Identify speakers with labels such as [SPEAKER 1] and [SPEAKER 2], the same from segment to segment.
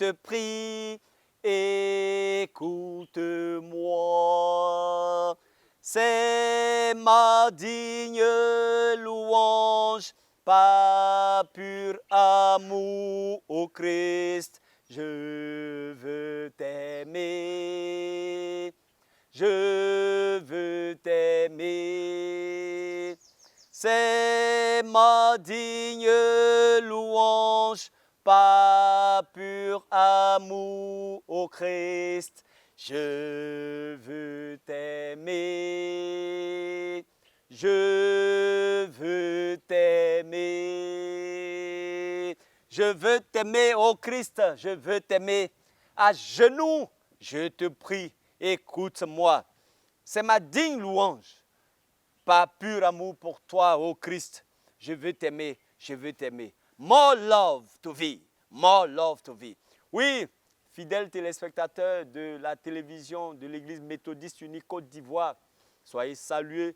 [SPEAKER 1] te prie, écoute-moi. C'est ma digne louange, par pur amour au Christ. Je veux t'aimer, je veux t'aimer. C'est ma digne louange, par pur amour au Christ. Je veux t'aimer, je veux t'aimer. Je veux t'aimer, ô Christ, je veux t'aimer. À genoux, je te prie, écoute-moi. C'est ma digne louange. Par pur amour pour toi, ô Christ, je veux t'aimer, je veux t'aimer. More love to thee, more love to thee. Oui, fidèles téléspectateurs de la télévision de l'Église méthodiste unie Côte d'Ivoire, soyez salués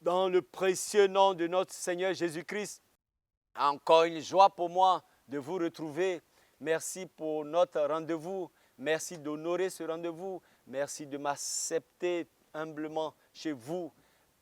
[SPEAKER 1] dans le précieux nom de notre Seigneur Jésus-Christ. Encore une joie pour moi de vous retrouver. Merci pour notre rendez-vous. Merci d'honorer ce rendez-vous. Merci de m'accepter humblement chez vous.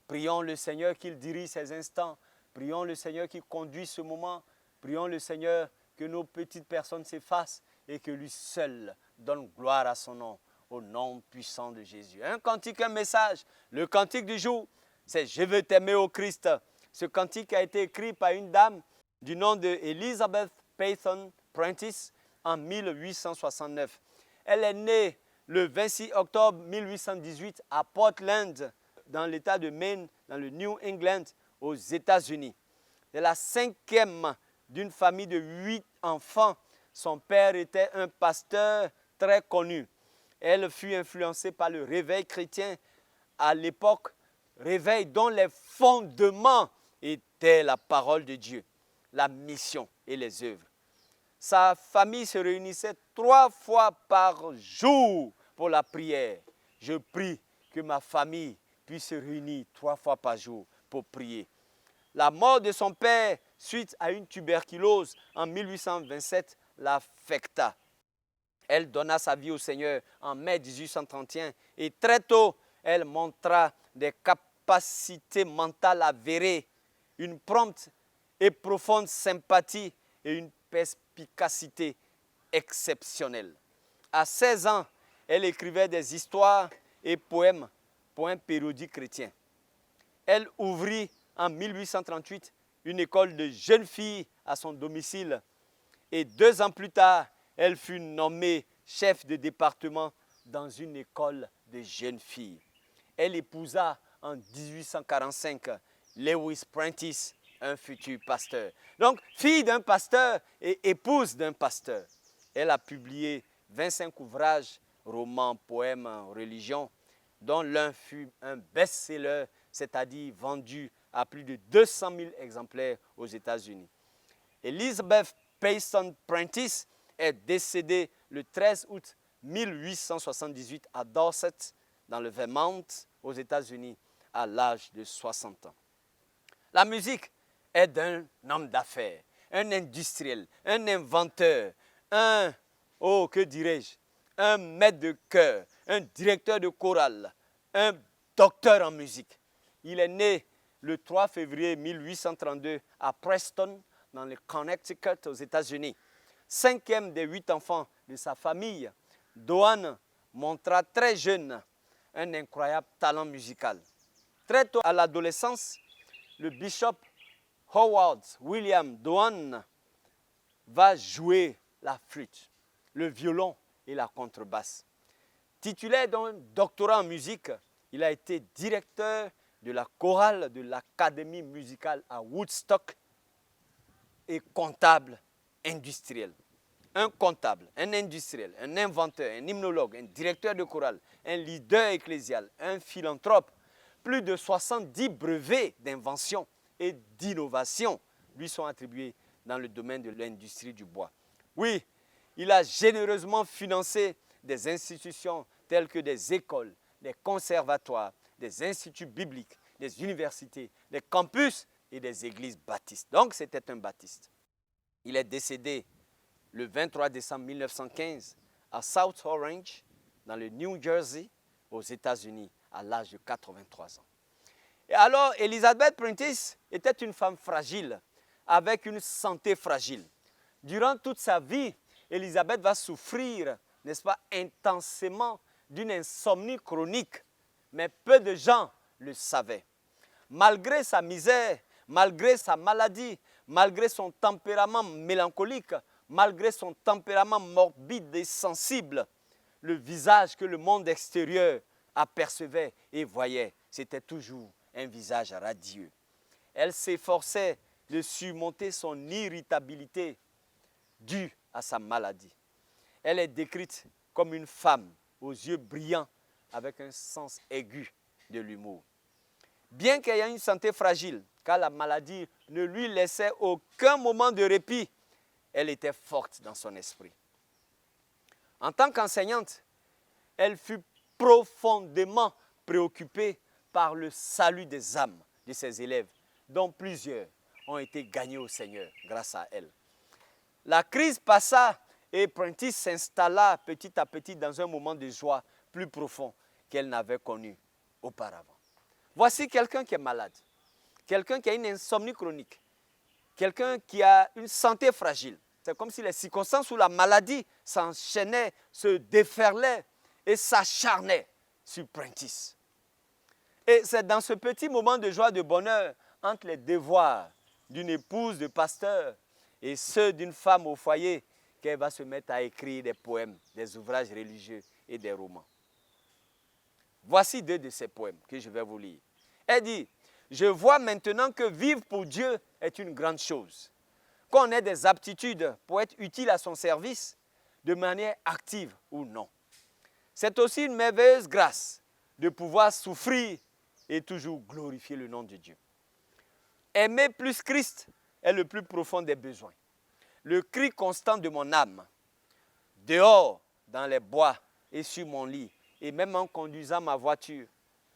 [SPEAKER 1] Prions le Seigneur qu'il dirige ces instants. Prions le Seigneur qu'il conduise ce moment. Prions le Seigneur que nos petites personnes s'effacent et que lui seul donne gloire à son nom, au nom puissant de Jésus. Un cantique, un message. Le cantique du jour, c'est « Je veux t'aimer au Christ ». Ce cantique a été écrit par une dame du nom de Elizabeth Payton Prentice en 1869. Elle est née le 26 octobre 1818 à Portland, dans l'État de Maine, dans le New England, aux États-Unis. C'est la cinquième d'une famille de 8 enfants. Son père était un pasteur très connu. Elle fut influencée par le réveil chrétien à l'époque, réveil dont les fondements étaient la parole de Dieu, la mission et les œuvres. Sa famille se réunissait 3 fois par jour pour la prière. Je prie que ma famille puisse se réunir 3 fois par jour pour prier. La mort de son père suite à une tuberculose en 1827 l'affecta. Elle donna sa vie au Seigneur en mai 1831 et très tôt, elle montra des capacités mentales avérées, une prompte et profonde sympathie et une perspicacité exceptionnelle. À 16 ans, elle écrivait des histoires et poèmes pour un périodique chrétien. Elle ouvrit en 1838 une école de jeunes filles à son domicile et 2 ans plus tard, elle fut nommée chef de département dans une école de jeunes filles. Elle épousa en 1845 Lewis Prentice, un futur pasteur. Donc, fille d'un pasteur et épouse d'un pasteur. Elle a publié 25 ouvrages, romans, poèmes, religion, dont l'un fut un best-seller, c'est-à-dire vendu à plus de 200 000 exemplaires aux États-Unis. Elizabeth Payton Prentice est décédée le 13 août 1878 à Dorset, dans le Vermont, aux États-Unis, à l'âge de 60 ans. La musique est d'un homme d'affaires, un industriel, un inventeur, un maître de chœur, un directeur de chorale, un docteur en musique. Il est né le 3 février 1832 à Preston, dans le Connecticut, aux États-Unis. 5e des 8 enfants de sa famille, Doane montra très jeune un incroyable talent musical. Très tôt à l'adolescence, le bishop Howard William Doane va jouer la flûte, le violon et la contrebasse. Titulaire d'un doctorat en musique, il a été directeur de la chorale de l'Académie musicale à Woodstock et comptable industriel. Un comptable, un industriel, un inventeur, un hymnologue, un directeur de chorale, un leader ecclésial, un philanthrope. Plus de 70 brevets d'invention et d'innovation lui sont attribués dans le domaine de l'industrie du bois. Oui, il a généreusement financé des institutions telles que des écoles, des conservatoires, des instituts bibliques, des universités, des campus et des églises baptistes. Donc, c'était un baptiste. Il est décédé le 23 décembre 1915 à South Orange, dans le New Jersey, aux États-Unis, à l'âge de 83 ans. Et alors, Elizabeth Prentice était une femme fragile, avec une santé fragile. Durant toute sa vie, Elizabeth va souffrir, n'est-ce pas, intensément d'une insomnie chronique, mais peu de gens le savaient. Malgré sa misère, malgré sa maladie, malgré son tempérament mélancolique, malgré son tempérament morbide et sensible, le visage que le monde extérieur apercevait et voyait, c'était toujours un visage radieux. Elle s'efforçait de surmonter son irritabilité due à sa maladie. Elle est décrite comme une femme aux yeux brillants avec un sens aigu de l'humour. Bien qu'ayant une santé fragile, car la maladie ne lui laissait aucun moment de répit, elle était forte dans son esprit. En tant qu'enseignante, elle fut profondément préoccupée par le salut des âmes de ses élèves, dont plusieurs ont été gagnés au Seigneur grâce à elle. La crise passa et Prentice s'installa petit à petit dans un moment de joie plus profond qu'elle n'avait connu auparavant. Voici quelqu'un qui est malade, quelqu'un qui a une insomnie chronique, quelqu'un qui a une santé fragile. C'est comme si les circonstances où la maladie s'enchaînait, se déferlait et s'acharnait sur Prentice. Et c'est dans ce petit moment de joie, de bonheur, entre les devoirs d'une épouse de pasteur et ceux d'une femme au foyer, qu'elle va se mettre à écrire des poèmes, des ouvrages religieux et des romans. Voici deux de ces poèmes que je vais vous lire. Elle dit, « Je vois maintenant que vivre pour Dieu est une grande chose. Qu'on ait des aptitudes pour être utile à son service, de manière active ou non. C'est aussi une merveilleuse grâce de pouvoir souffrir et toujours glorifier le nom de Dieu. Aimer plus Christ est le plus profond des besoins. Le cri constant de mon âme, dehors, dans les bois et sur mon lit, et même en conduisant ma voiture,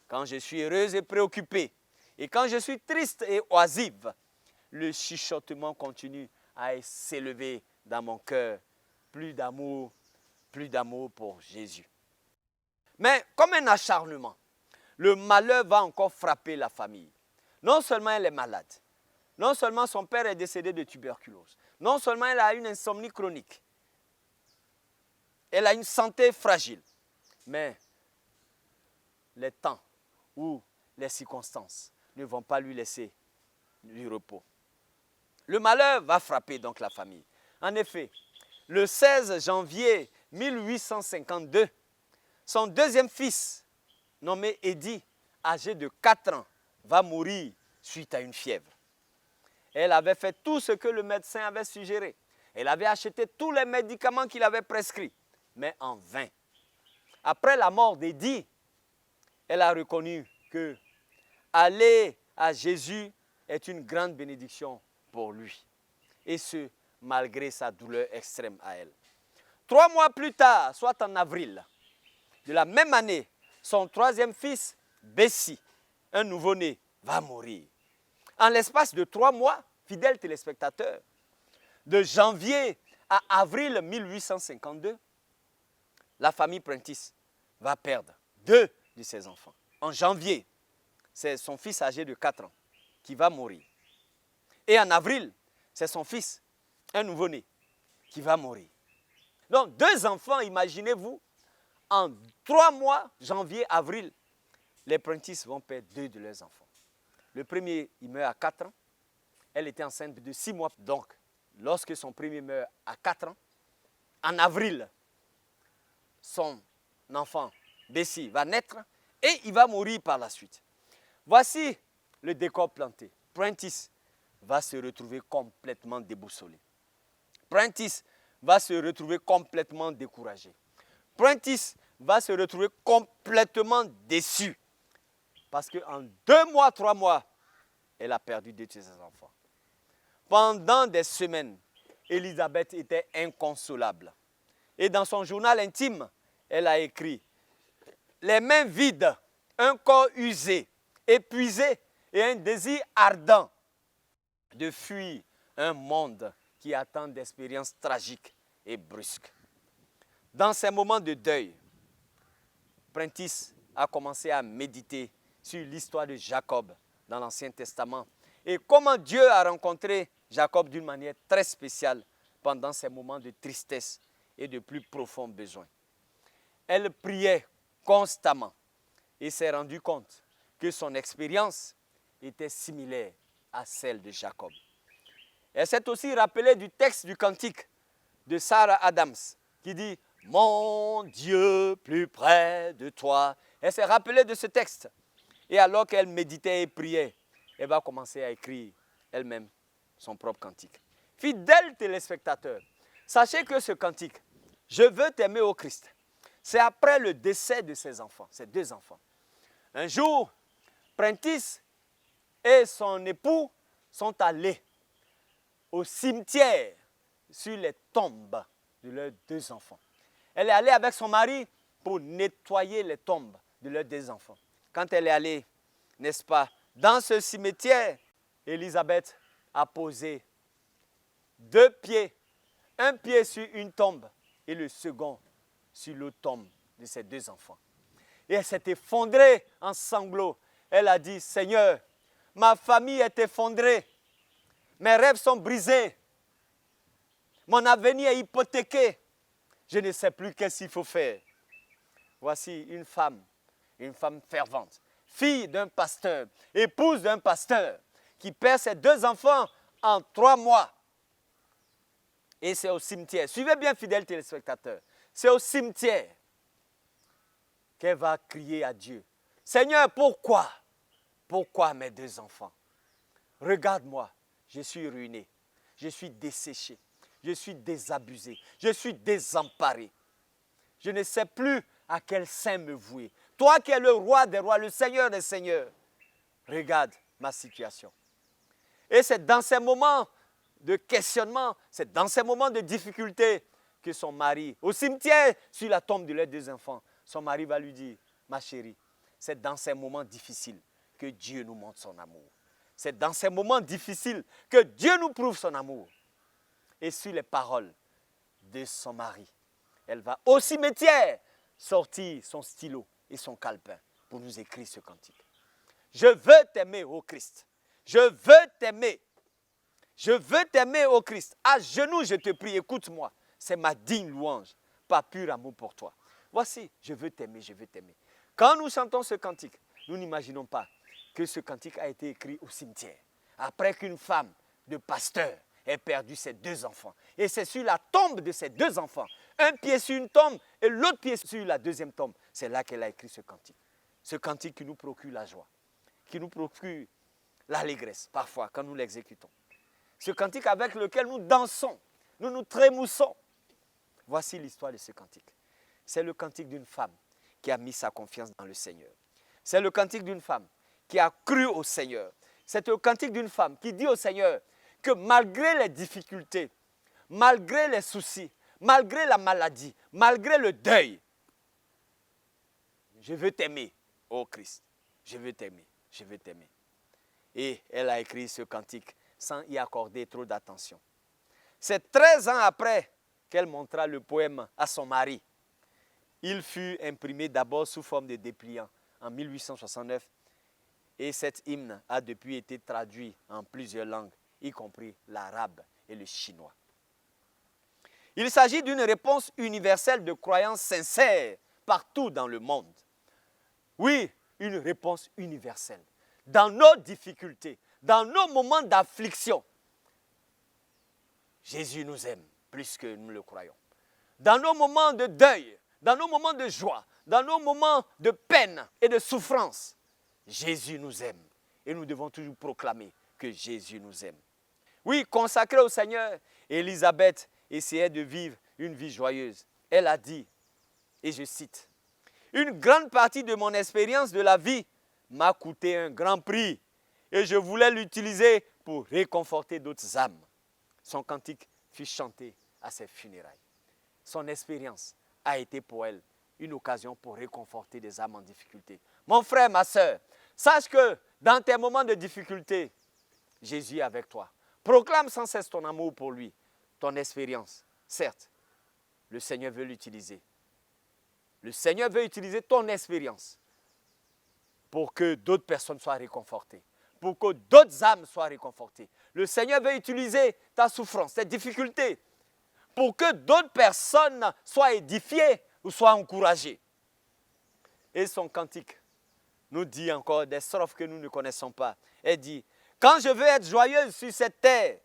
[SPEAKER 1] quand je suis heureuse et préoccupée, et quand je suis triste et oisive, le chuchotement continue à s'élever dans mon cœur. Plus d'amour pour Jésus. Mais comme un acharnement, le malheur va encore frapper la famille. Non seulement elle est malade, non seulement son père est décédé de tuberculose, non seulement elle a une insomnie chronique, elle a une santé fragile, mais les temps ou les circonstances ne vont pas lui laisser du repos. Le malheur va frapper donc la famille. En effet, le 16 janvier 1852, son deuxième fils, nommé Eddie, âgé de 4 ans, va mourir suite à une fièvre. Elle avait fait tout ce que le médecin avait suggéré. Elle avait acheté tous les médicaments qu'il avait prescrits, mais en vain. Après la mort d'Eddie, elle a reconnu que aller à Jésus est une grande bénédiction pour lui. Et ce, malgré sa douleur extrême à elle. 3 mois plus tard, soit en avril de la même année, son troisième fils, Bessie, un nouveau-né, va mourir. En l'espace de 3 mois, fidèles téléspectateurs, de janvier à avril 1852, la famille Prentice va perdre 2 de ses enfants. En janvier, c'est son fils âgé de 4 ans qui va mourir. Et en avril, c'est son fils, un nouveau-né, qui va mourir. Donc 2 enfants, imaginez-vous, en 3 mois, janvier, avril, les Prentice vont perdre 2 de leurs enfants. Le premier, il meurt à 4 ans. Elle était enceinte de 6 mois. Donc, lorsque son premier meurt à 4 ans, en avril, son enfant, Bessie, va naître et il va mourir par la suite. Voici le décor planté. Prentice va se retrouver complètement déboussolé. Prentice va se retrouver complètement découragé. Prentice va se retrouver complètement déçu. Parce qu'en 2 mois, 3 mois, elle a perdu 2 de ses enfants. Pendant des semaines, Élisabeth était inconsolable. Et dans son journal intime, elle a écrit « Les mains vides, un corps usé, épuisé et un désir ardent de fuir un monde qui attend d'expériences tragiques et brusque. Dans ces moments de deuil, Prentice a commencé à méditer sur l'histoire de Jacob dans l'Ancien Testament et comment Dieu a rencontré Jacob d'une manière très spéciale pendant ces moments de tristesse et de plus profonds besoins. Elle priait constamment et s'est rendue compte que son expérience était similaire à celle de Jacob. Elle s'est aussi rappelée du texte du cantique de Sarah Adams qui dit « Mon Dieu, plus près de toi ». Elle s'est rappelée de ce texte. Et alors qu'elle méditait et priait, elle va commencer à écrire elle-même son propre cantique. Fidèles téléspectateurs, sachez que ce cantique, « Je veux t'aimer au Christ », c'est après le décès de ses enfants, ses deux enfants. Un jour, Prentice et son époux sont allés au cimetière sur les tombes de leurs deux enfants. Elle est allée avec son mari pour nettoyer les tombes de leurs deux enfants. Quand elle est allée, n'est-ce pas, dans ce cimetière, Élisabeth a posé deux pieds, un pied sur une tombe et le second sur l'autre tombe de ses deux enfants. Et elle s'est effondrée en sanglots. Elle a dit, Seigneur, ma famille est effondrée. Mes rêves sont brisés. Mon avenir est hypothéqué. Je ne sais plus qu'est-ce qu'il faut faire. Voici une femme fervente, fille d'un pasteur, épouse d'un pasteur, qui perd ses deux enfants en 3 mois. Et c'est au cimetière. Suivez bien, fidèles téléspectateurs. C'est au cimetière qu'elle va crier à Dieu. Seigneur, pourquoi? Pourquoi mes deux enfants? Regarde-moi, je suis ruiné, je suis desséché, je suis désabusé, je suis désemparé. Je ne sais plus à quel sein me vouer. Toi qui es le roi des rois, le Seigneur des seigneurs, regarde ma situation. Et c'est dans ces moments de questionnement, c'est dans ces moments de difficulté que son mari, au cimetière, sur la tombe de leurs deux enfants, son mari va lui dire, ma chérie, c'est dans ces moments difficiles que Dieu nous montre son amour. C'est dans ces moments difficiles que Dieu nous prouve son amour. Et sur les paroles de son mari, elle va au cimetière sortir son stylo et son calepin pour nous écrire ce cantique. Je veux t'aimer, ô Christ. Je veux t'aimer. Je veux t'aimer, ô Christ. À genoux, je te prie, écoute-moi. C'est ma digne louange, par pur amour pour toi. Voici, je veux t'aimer, je veux t'aimer. Quand nous chantons ce cantique, nous n'imaginons pas que ce cantique a été écrit au cimetière, après qu'une femme de pasteur ait perdu ses deux enfants. Et c'est sur la tombe de ses deux enfants, un pied sur une tombe et l'autre pied sur la deuxième tombe, c'est là qu'elle a écrit ce cantique. Ce cantique qui nous procure la joie, qui nous procure l'allégresse, parfois, quand nous l'exécutons. Ce cantique avec lequel nous dansons, nous nous trémoussons. Voici l'histoire de ce cantique. C'est le cantique d'une femme qui a mis sa confiance dans le Seigneur. C'est le cantique d'une femme qui a cru au Seigneur. C'est le cantique d'une femme qui dit au Seigneur que malgré les difficultés, malgré les soucis, malgré la maladie, malgré le deuil, je veux t'aimer, ô Christ. Je veux t'aimer, je veux t'aimer. Et elle a écrit ce cantique sans y accorder trop d'attention. C'est 13 ans après qu'elle montra le poème à son mari. Il fut imprimé d'abord sous forme de dépliant en 1869 et cet hymne a depuis été traduit en plusieurs langues, y compris l'arabe et le chinois. Il s'agit d'une réponse universelle de croyance sincère partout dans le monde. Oui, une réponse universelle. Dans nos difficultés, dans nos moments d'affliction, Jésus nous aime plus que nous le croyons. Dans nos moments de deuil, dans nos moments de joie, dans nos moments de peine et de souffrance, Jésus nous aime. Et nous devons toujours proclamer que Jésus nous aime. Oui, consacrée au Seigneur, Élisabeth essayait de vivre une vie joyeuse. Elle a dit, et je cite, « Une grande partie de mon expérience de la vie m'a coûté un grand prix et je voulais l'utiliser pour réconforter d'autres âmes. » Son cantique fut chanté à ses funérailles. Son expérience a été pour elle une occasion pour réconforter des âmes en difficulté. Mon frère, ma soeur, sache que dans tes moments de difficulté, Jésus est avec toi. Proclame sans cesse ton amour pour lui, ton expérience, certes, le Seigneur veut l'utiliser. Le Seigneur veut utiliser ton expérience pour que d'autres personnes soient réconfortées, pour que d'autres âmes soient réconfortées. Le Seigneur veut utiliser ta souffrance, tes difficultés, pour que d'autres personnes soient édifiées ou soient encouragées. Et son cantique nous dit encore des strophes que nous ne connaissons pas. Elle dit, quand je veux être joyeuse sur cette terre,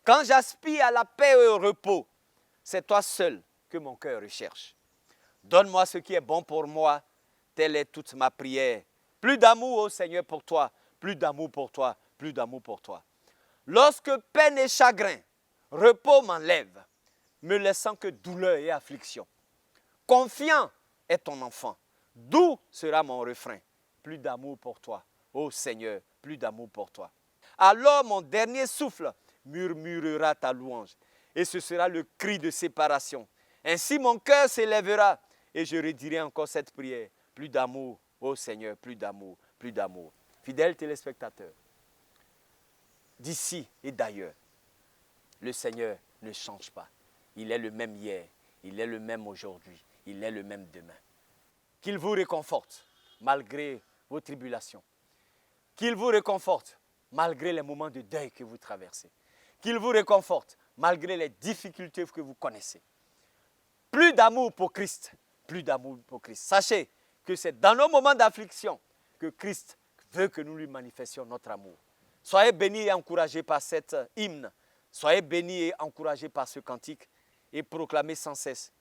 [SPEAKER 1] quand j'aspire à la paix et au repos, c'est toi seul que mon cœur recherche. Donne-moi ce qui est bon pour moi, telle est toute ma prière. Plus d'amour, ô Seigneur, pour toi, plus d'amour pour toi, plus d'amour pour toi. Lorsque peine et chagrin, repos m'enlèvent, me laissant que douleur et affliction. Confiant est ton enfant, doux sera mon refrain. Plus d'amour pour toi, ô Seigneur, plus d'amour pour toi. Alors mon dernier souffle murmurera ta louange, et ce sera le cri de séparation. Ainsi mon cœur s'élèvera, et je redirai encore cette prière. Plus d'amour, ô Seigneur, plus d'amour, plus d'amour. Fidèles téléspectateurs, d'ici et d'ailleurs, le Seigneur ne change pas. Il est le même hier, il est le même aujourd'hui, il est le même demain. Qu'il vous réconforte malgré vos tribulations. Qu'il vous réconforte malgré les moments de deuil que vous traversez. Qu'il vous réconforte malgré les difficultés que vous connaissez. Plus d'amour pour Christ, plus d'amour pour Christ. Sachez que c'est dans nos moments d'affliction que Christ veut que nous lui manifestions notre amour. Soyez bénis et encouragés par cet hymne. Soyez bénis et encouragés par ce cantique et proclamez sans cesse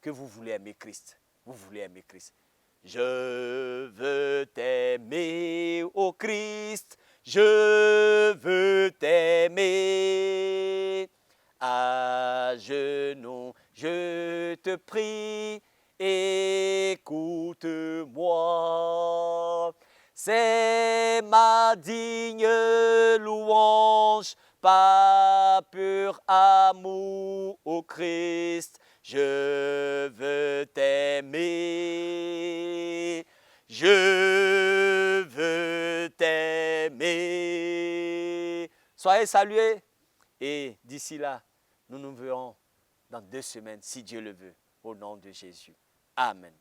[SPEAKER 1] que vous voulez aimer Christ. Vous voulez aimer Christ. Je veux t'aimer, ô Christ, je veux t'aimer. À genoux, je te prie, écoute-moi. C'est ma digne louange, par pur amour au Christ. Je veux t'aimer, je veux t'aimer. Soyez salués et d'ici là, nous nous verrons dans 2 semaines, si Dieu le veut, au nom de Jésus. Amen.